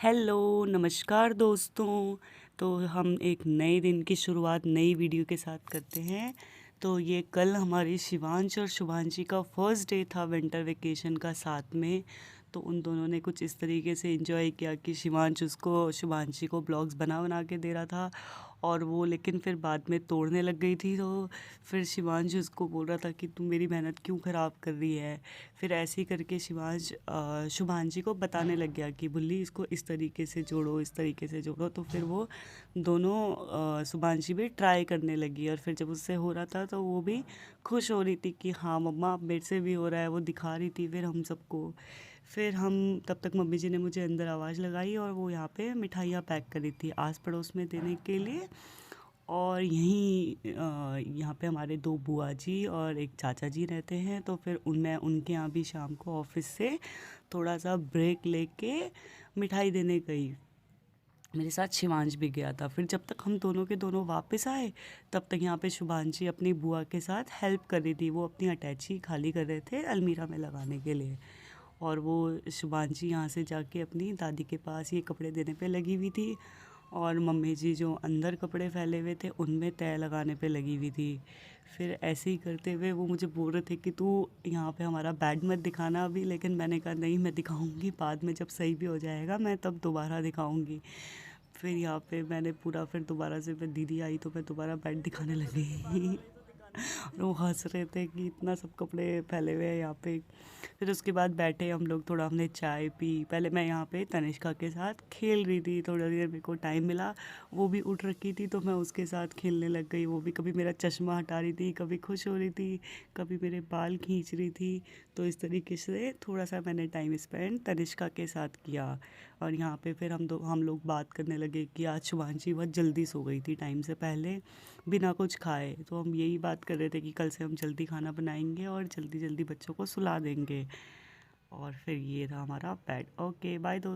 Hello, नमस्कार दोस्तों। तो हम एक नए दिन की शुरुआत नई वीडियो के साथ करते हैं। तो ये कल हमारी शिवांश और शुभांशी का फर्स्ट डे था विंटर वेकेशन का साथ में। तो उन दोनों ने कुछ इस तरीके से एंजॉय किया कि शिवांश उसको शुभांशी को ब्लॉग्स बना बना के दे रहा था और वो लेकिन फिर बाद में तोड़ने लग गई थी। तो फिर शिवांश उसको बोल रहा था कि तू मेरी मेहनत क्यों ख़राब कर रही है। फिर ऐसे ही करके शिवांश शुभांशी को बताने लग गया कि बुल्ली इसको इस तरीके से जोड़ो, इस तरीके से जोड़ो। तो फिर वो दोनों शुभांशी भी ट्राई करने लगी और फिर जब उससे हो रहा था तो वो भी खुश हो रही थी कि हाँ मम्मा अब मेरे से भी हो रहा है, वो दिखा रही थी फिर हम सबको। फिर हम तब तक मम्मी जी ने मुझे अंदर आवाज़ लगाई और वो यहाँ पे मिठाइयाँ पैक करी थी आस पड़ोस में देने के लिए। और यहीं यहाँ पे हमारे दो बुआ जी और एक चाचा जी रहते हैं। तो फिर मैं उनके यहाँ भी शाम को ऑफिस से थोड़ा सा ब्रेक लेके मिठाई देने गई। मेरे साथ शिवांश भी गया था। फिर जब तक हम दोनों के दोनों वापस आए तब तक यहाँ पे शुभांशी अपनी बुआ के साथ हेल्प कर रही थी। वो अपनी अटैची खाली कर रहे थे अलमीरा में लगाने के लिए। और वो शुभांशी यहाँ से जाके अपनी दादी के पास ये कपड़े देने पे लगी हुई थी और मम्मी जी जो अंदर कपड़े फैले हुए थे उनमें तय लगाने पे लगी हुई थी। फिर ऐसे ही करते हुए वो मुझे बोल रहे थे कि तू यहाँ पे हमारा बेड मत दिखाना अभी, लेकिन मैंने कहा नहीं मैं दिखाऊंगी बाद में, जब सही भी हो जाएगा मैं तब दोबारा दिखाऊंगी। फिर यहाँ पे मैंने पूरा फिर दोबारा से फिर दीदी आई तो मैं दोबारा बेड दिखाने लगी और वो हंस रहे थे कि इतना सब कपड़े फैले हुए हैं यहाँ पे। फिर उसके बाद बैठे हम लोग, थोड़ा हमने चाय पी। पहले मैं यहाँ पे तनिष्का के साथ खेल रही थी, थोड़ा देर मेरे को टाइम मिला। वो भी उठ रखी थी तो मैं उसके साथ खेलने लग गई। वो भी कभी मेरा चश्मा हटा रही थी, कभी खुश हो रही थी, कभी मेरे बाल खींच रही थी। तो इस तरीके से थोड़ा सा मैंने टाइम स्पेंड तनिष्का के साथ किया। और यहाँ पे फिर हम लोग बात करने लगे कि आज शुभांशी बहुत जल्दी सो गई थी टाइम से पहले बिना कुछ खाए। तो हम यही बात कर रहे थे कि कल से हम जल्दी खाना बनाएंगे और जल्दी जल्दी बच्चों को सुला देंगे। और फिर ये रहा हमारा बेड। ओके बाय दोस्तों।